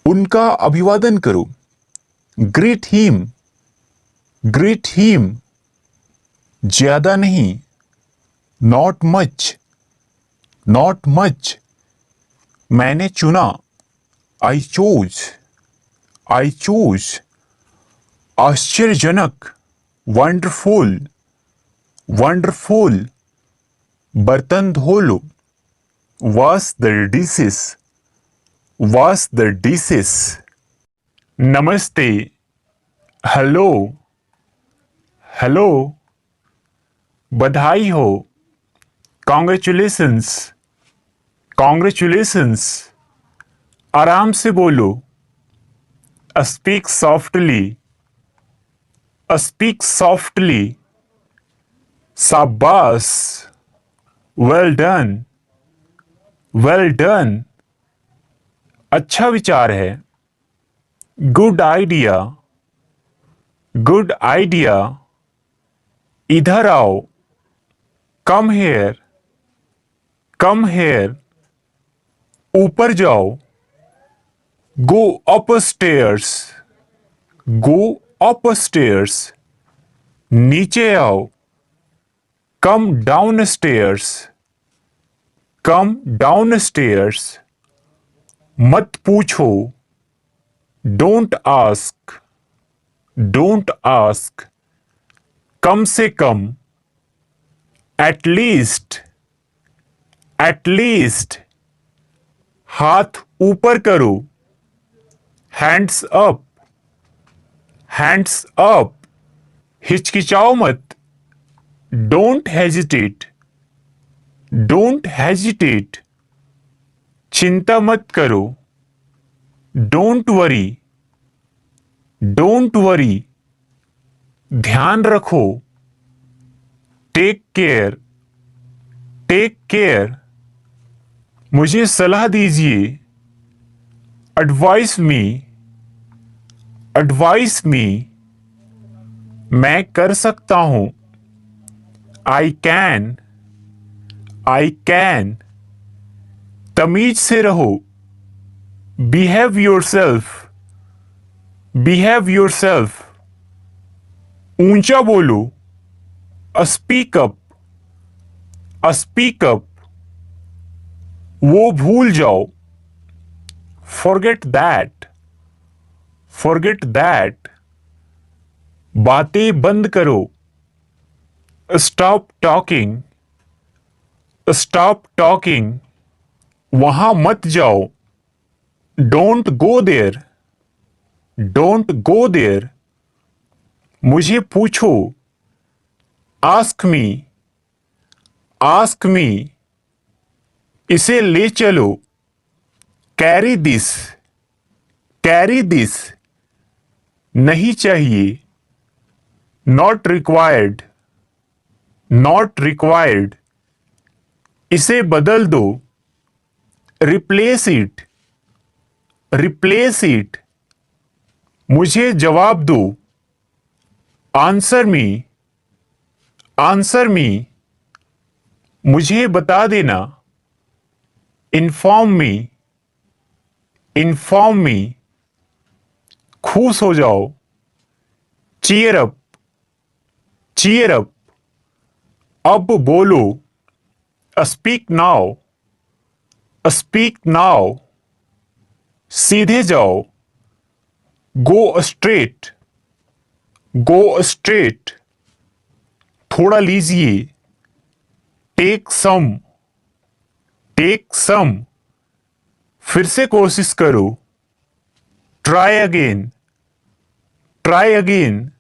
उनका अभिवादन करो। ग्रीट हिम, ज्यादा नहीं। नॉट मच, मैंने चुना। आई चूज, आश्चर्यजनक। वंडरफुल, बर्तन धो लो। Wash the dishes. नमस्ते, हेलो, बधाई हो। कॉन्ग्रेचुलेशंस, आराम से बोलो। स्पीक सॉफ्टली, शाबाश। वेल डन, अच्छा विचार है। गुड आइडिया, इधर आओ। कम हेयर, ऊपर जाओ। गो अपस्टेयर्स, नीचे आओ। कम डाउनस्टेयर्स, मत पूछो। डोंट आस्क, कम से कम। एटलीस्ट, हाथ ऊपर करो। हैंड्स अप, हिचकिचाओ मत। डोंट हेजिटेट, चिंता मत करो। डोंट वरी, ध्यान रखो। टेक केयर, मुझे सलाह दीजिए। एडवाइस मी, मैं कर सकता हूं। आई कैन, तमीज से रहो। बिहेव योरसेल्फ, ऊंचा बोलो। स्पीक अप, वो भूल जाओ। फॉरगेट दैट, बातें बंद करो। स्टॉप टॉकिंग, वहां मत जाओ। डोंट गो देयर, मुझे पूछो। आस्क मी, इसे ले चलो। कैरी दिस, नहीं चाहिए। नॉट रिक्वायर्ड, इसे बदल दो। रिप्लेस इट, मुझे जवाब दो। आंसर मी, मुझे बता देना। इन्फॉर्म मी, खुश हो जाओ। चीयर अप, अब बोलो। स्पीक नाउ, सीधे जाओ। गो स्ट्रेट, थोड़ा लीजिए। टेक सम, फिर से कोशिश करो। ट्राई अगेन,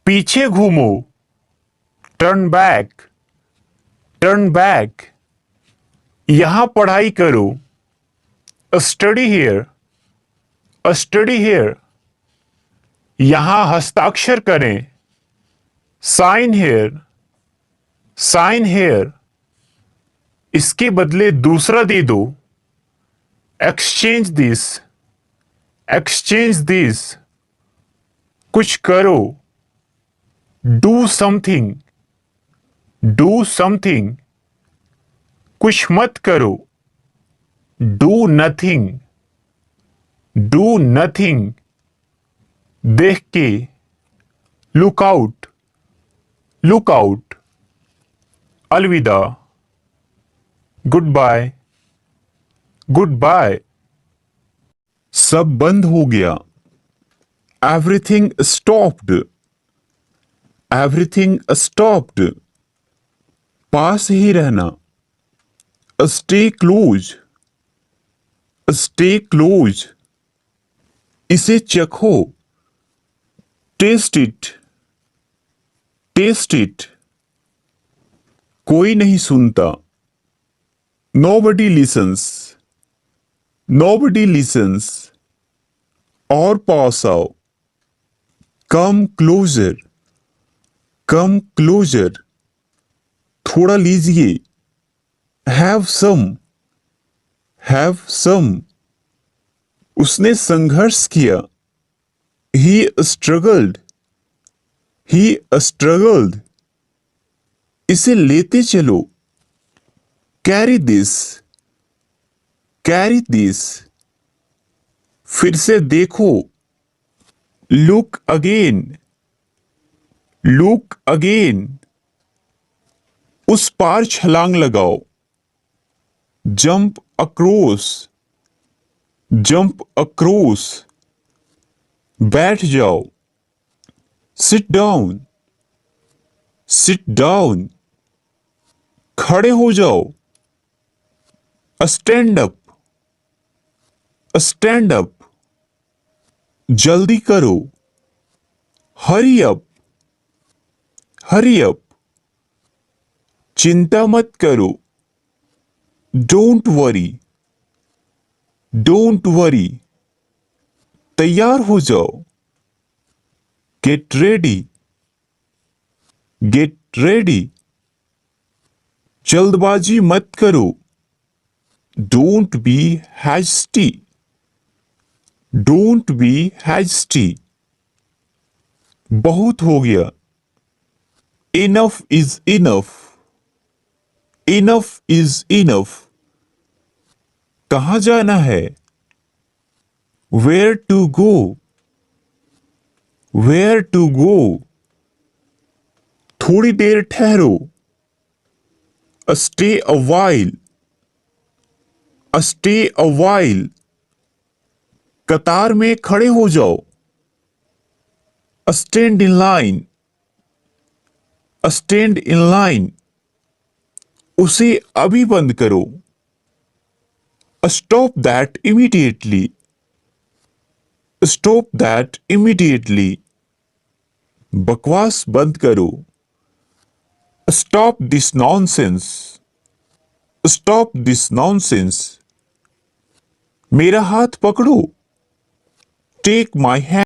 पीछे घूमो। टर्न बैक, यहां पढ़ाई करो। स्टडी हियर, यहां हस्ताक्षर करें। साइन हेयर, इसके बदले दूसरा दे दो। एक्सचेंज दिस, कुछ करो। डू समथिंग, कुछ मत करो। डू नथिंग, डू नथिंग, देख के, लुक आउट, लुक आउट, अलविदा, गुड बाय, गुड बाय, सब बंद हो गया, एवरीथिंग स्टॉप्ड, एवरीथिंग स्टॉप्ड, पास ही रहना, स्टे क्लोज, स्टे क्लोज, इसे चखो, टेस्ट इट, टेस्ट इट, कोई नहीं सुनता, नोबडी लिसन्स, नोबडी लिसन्स, और पास आओ, कम क्लोजर, कम क्लोजर, थोड़ा लीजिए, हैव सम, हैव सम, उसने संघर्ष किया, ही स्ट्रगल्ड, ही स्ट्रगल्ड, इसे लेते चलो, कैरी दिस, कैरी दिस, फिर से देखो, लुक अगेन, लुक अगेन, उस पार छलांग लगाओ, जंप अक्रॉस, जंप अक्रॉस, बैठ जाओ, सिट डाउन, सिट डाउन, खड़े हो जाओ, स्टैंड अप, स्टैंड अप, जल्दी करो, हरी अप, हरी अप, चिंता मत करो, डोंट वरी, डोंट वरी, तैयार हो जाओ, गेट रेडी, गेट रेडी, जल्दबाजी मत करो, don't be hasty, don't be hasty, बहुत हो गया, enough is enough, enough is enough, कहां जाना है, where to go, where to go, थोड़ी देर ठहरो, stay a while, stay a while, कतार में खड़े हो जाओ, stand in line, stand in line, उसे अभी बंद करो, stop that immediately, stop that immediately, बकवास बंद करो, stop this nonsense, stop this nonsense, मेरा हाथ पकड़ो, टेक माई हैंड,